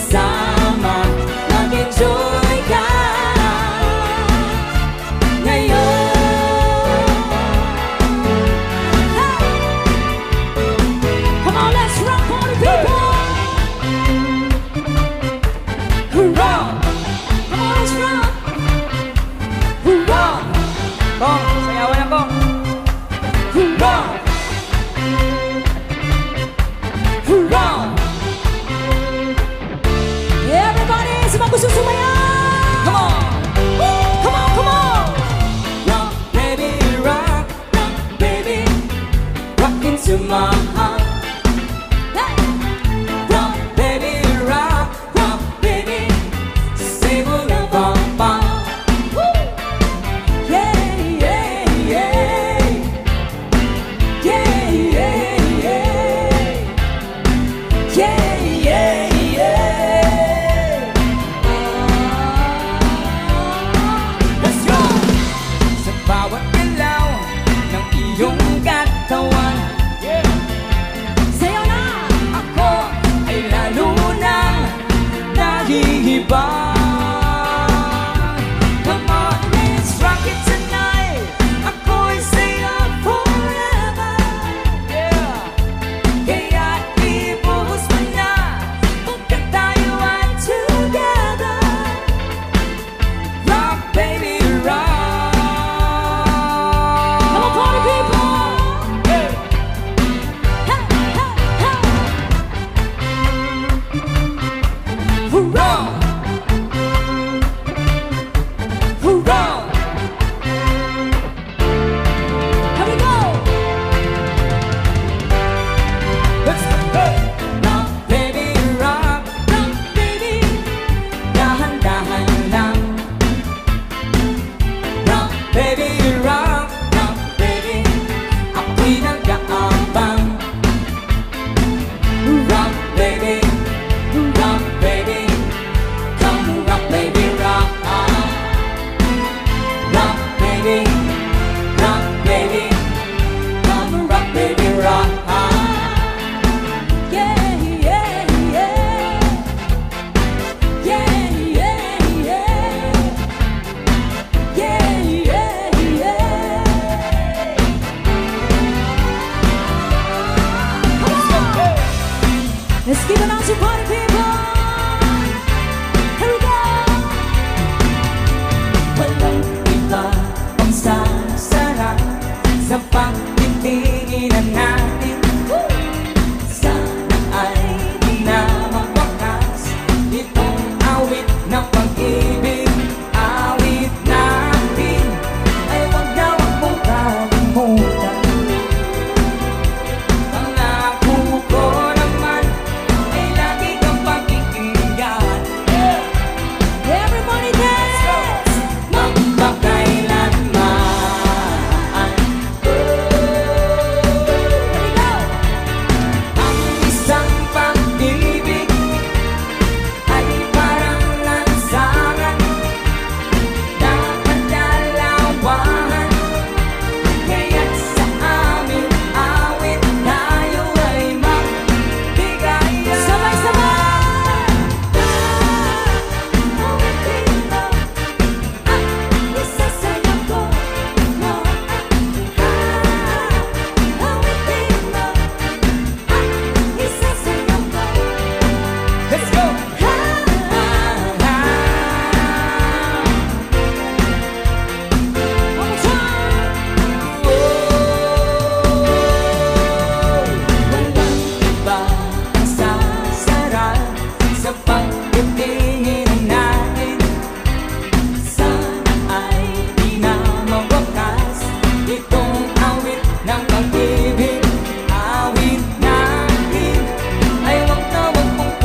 kasama, mag-enjoy ka ngayon. Hey! Come on, let's rock, party people! Hurrah! Come on, let's rock! Hurrah! Kong, sayawan ako! Hurrah! Hurrah! Everybody, semua gusto sumayaw! Come on! Come on, come on! Rock, baby, rock, rock, baby, rock into my heart. Hey! Rock, baby, rock, baby, say we'll never part. Yeah, yeah, yeah. Yeah, yeah, yeah. Yeah, yeah, yeah. Let's go! Sa bawat galaw ng iyong katawan, sa'yo na ako ay lalo nang nahihiba.